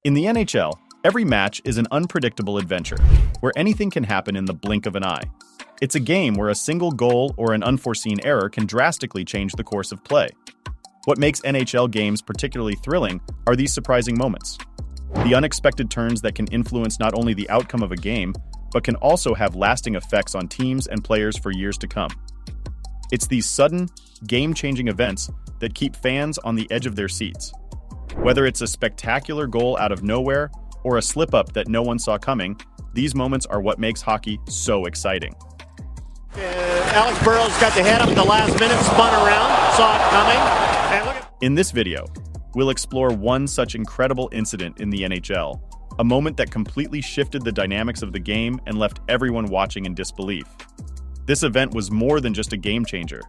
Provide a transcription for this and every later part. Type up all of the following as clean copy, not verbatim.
In the NHL, every match is an unpredictable adventure, where anything can happen in the blink of an eye. It's a game where a single goal or an unforeseen error can drastically change the course of play. What makes NHL games particularly thrilling are these surprising moments. The unexpected turns that can influence not only the outcome of a game, but can also have lasting effects on teams and players for years to come. It's these sudden, game-changing events that keep fans on the edge of their seats. Whether it's a spectacular goal out of nowhere or a slip-up that no one saw coming, these moments are what makes hockey so exciting. Alex Burrows got the head up in the last minute, spun around, saw it coming. And look at... In this video, we'll explore one such incredible incident in the NHL, a moment that completely shifted the dynamics of the game and left everyone watching in disbelief. This event was more than just a game changer.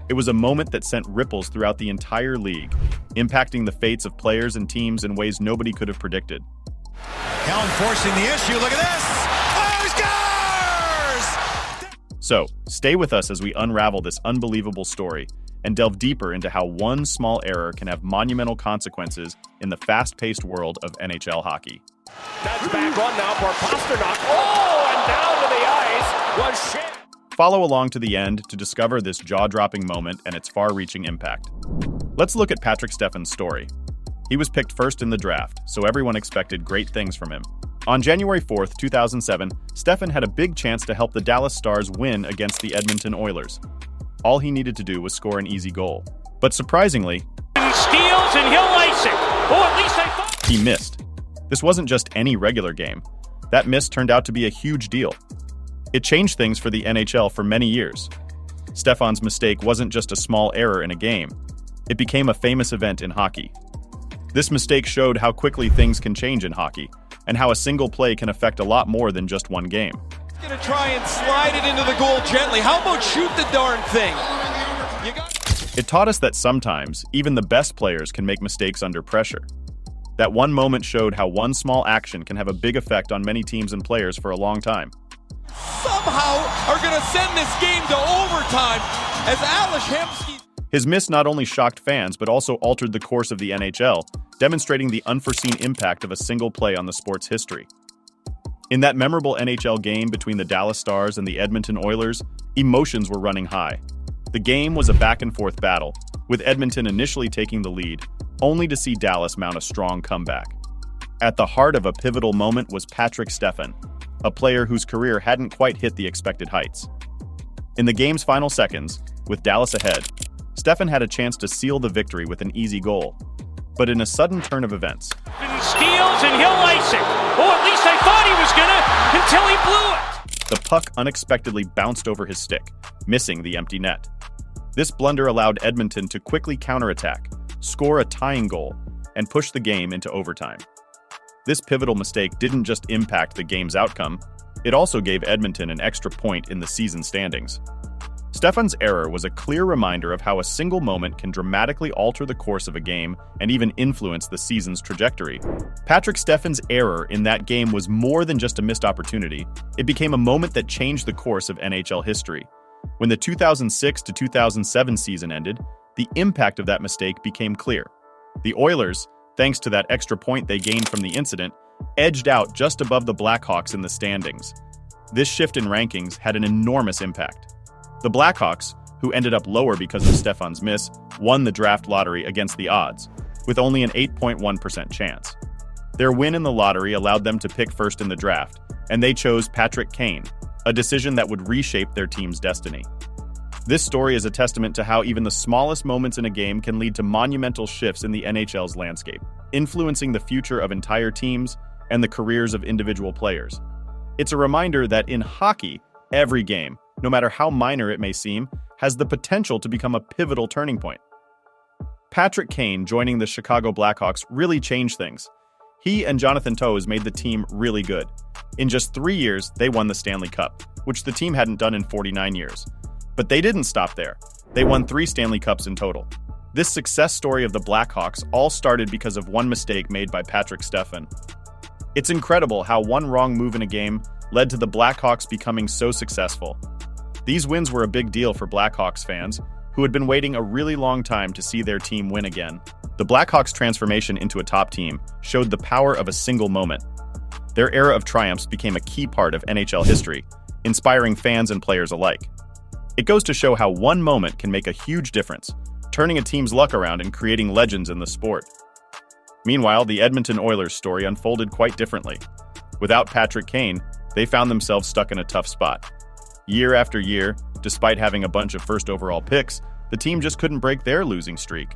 It was a moment that sent ripples throughout the entire league, impacting the fates of players and teams in ways nobody could have predicted. Helen forcing the issue. Look at this. Oh, he scores! So, stay with us as we unravel this unbelievable story and delve deeper into how one small error can have monumental consequences in the fast-paced world of NHL hockey. That's back on now for Pasternak. Oh, and down to the ice was Shea. Follow along to the end to discover this jaw-dropping moment and its far-reaching impact. Let's look at Patrik Steffan's story. He was picked first in the draft, so everyone expected great things from him. On January 4th, 2007, Steffan had a big chance to help the Dallas Stars win against the Edmonton Oilers. All he needed to do was score an easy goal. But surprisingly, He steals and he'll ice it. Oh, at least I thought. he missed. This wasn't just any regular game. That miss turned out to be a huge deal. It changed things for the NHL for many years. Steffan's mistake wasn't just a small error in a game. It became a famous event in hockey. This mistake showed how quickly things can change in hockey, and how a single play can affect a lot more than just one game. He's gonna try and slide it into the goal gently. How about shoot the darn thing? It taught us that sometimes, even the best players can make mistakes under pressure. That one moment showed how one small action can have a big effect on many teams and players for a long time. Somehow are gonna send this game to overtime as Ales Hemsky. His miss not only shocked fans, but also altered the course of the NHL, demonstrating the unforeseen impact of a single play on the sport's history. In that memorable NHL game between the Dallas Stars and the Edmonton Oilers, emotions were running high. The game was a back-and-forth battle, with Edmonton initially taking the lead, only to see Dallas mount a strong comeback. At the heart of a pivotal moment was Patrik Steffan, a player whose career hadn't quite hit the expected heights. In the game's final seconds, with Dallas ahead, Steffan had a chance to seal the victory with an easy goal. But in a sudden turn of events, And steals and he'll ice it. Oh, at least I thought he was gonna until he blew it. the puck unexpectedly bounced over his stick, missing the empty net. This blunder allowed Edmonton to quickly counterattack, score a tying goal, and push the game into overtime. This pivotal mistake didn't just impact the game's outcome, it also gave Edmonton an extra point in the season standings. Steffan's error was a clear reminder of how a single moment can dramatically alter the course of a game and even influence the season's trajectory. Patrik Steffan's error in that game was more than just a missed opportunity. It became a moment that changed the course of NHL history. When the 2006 to 2007 season ended, the impact of that mistake became clear. The Oilers, thanks to that extra point they gained from the incident, edged out just above the Blackhawks in the standings. This shift in rankings had an enormous impact. The Blackhawks, who ended up lower because of Steffan's miss, won the draft lottery against the odds, with only an 8.1% chance. Their win in the lottery allowed them to pick first in the draft, and they chose Patrick Kane, a decision that would reshape their team's destiny. This story is a testament to how even the smallest moments in a game can lead to monumental shifts in the NHL's landscape, influencing the future of entire teams and the careers of individual players. It's a reminder that in hockey, every game, no matter how minor it may seem, has the potential to become a pivotal turning point. Patrick Kane joining the Chicago Blackhawks really changed things. He and Jonathan Toews made the team really good. In just 3 years, they won the Stanley Cup, which the team hadn't done in 49 years. But they didn't stop there. They won 3 Stanley Cups in total. This success story of the Blackhawks all started because of one mistake made by Patrik Steffan. It's incredible how one wrong move in a game led to the Blackhawks becoming so successful. These wins were a big deal for Blackhawks fans, who had been waiting a really long time to see their team win again. The Blackhawks' transformation into a top team showed the power of a single moment. Their era of triumphs became a key part of NHL history, inspiring fans and players alike. It goes to show how one moment can make a huge difference, turning a team's luck around and creating legends in the sport. Meanwhile, the Edmonton Oilers' story unfolded quite differently. Without Patrick Kane, they found themselves stuck in a tough spot. Year after year, despite having a bunch of first overall picks, the team just couldn't break their losing streak.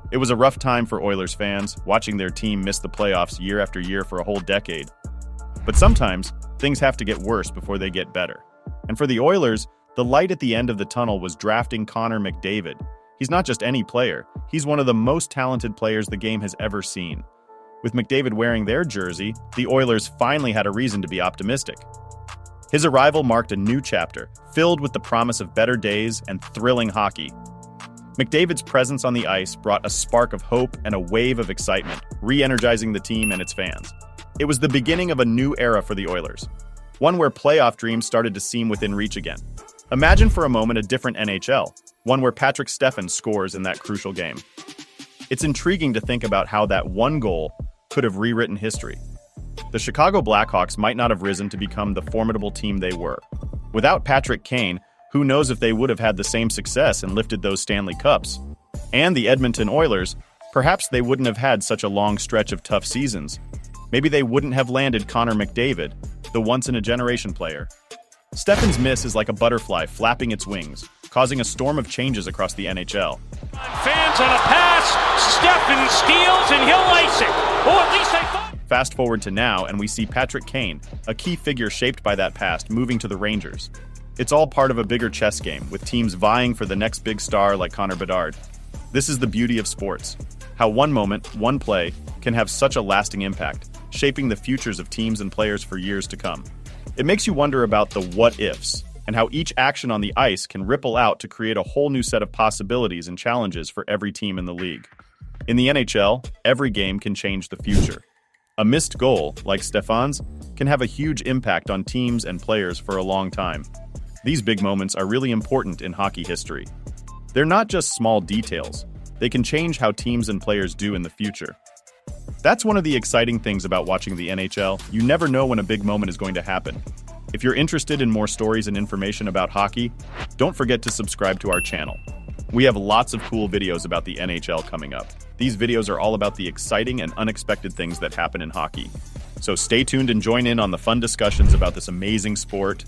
It was a rough time for Oilers fans, watching their team miss the playoffs year after year for a whole decade. But sometimes, things have to get worse before they get better. And for the Oilers, the light at the end of the tunnel was drafting Connor McDavid. He's not just any player, he's one of the most talented players the game has ever seen. With McDavid wearing their jersey, the Oilers finally had a reason to be optimistic. His arrival marked a new chapter, filled with the promise of better days and thrilling hockey. McDavid's presence on the ice brought a spark of hope and a wave of excitement, re-energizing the team and its fans. It was the beginning of a new era for the Oilers, one where playoff dreams started to seem within reach again. Imagine for a moment a different NHL, one where Patrick Stefan scores in that crucial game. It's intriguing to think about how that one goal could have rewritten history. The Chicago Blackhawks might not have risen to become the formidable team they were. Without Patrick Kane, who knows if they would have had the same success and lifted those Stanley Cups? And the Edmonton Oilers, perhaps they wouldn't have had such a long stretch of tough seasons. Maybe they wouldn't have landed Connor McDavid, the once-in-a-generation player. Stefan's miss is like a butterfly flapping its wings, causing a storm of changes across the NHL. Fans on a pass, Stefan steals and he'll ice it. Oh, at least I thought. Fast forward to now, and we see Patrick Kane, a key figure shaped by that past, moving to the Rangers. It's all part of a bigger chess game, with teams vying for the next big star like Connor Bedard. This is the beauty of sports, how one moment, one play, can have such a lasting impact, shaping the futures of teams and players for years to come. It makes you wonder about the what-ifs, and how each action on the ice can ripple out to create a whole new set of possibilities and challenges for every team in the league. In the NHL, every game can change the future. A missed goal, like Stefan's, can have a huge impact on teams and players for a long time. These big moments are really important in hockey history. They're not just small details. They can change how teams and players do in the future. That's one of the exciting things about watching the NHL. You never know when a big moment is going to happen. If you're interested in more stories and information about hockey, don't forget to subscribe to our channel. We have lots of cool videos about the NHL coming up. These videos are all about the exciting and unexpected things that happen in hockey. So stay tuned and join in on the fun discussions about this amazing sport.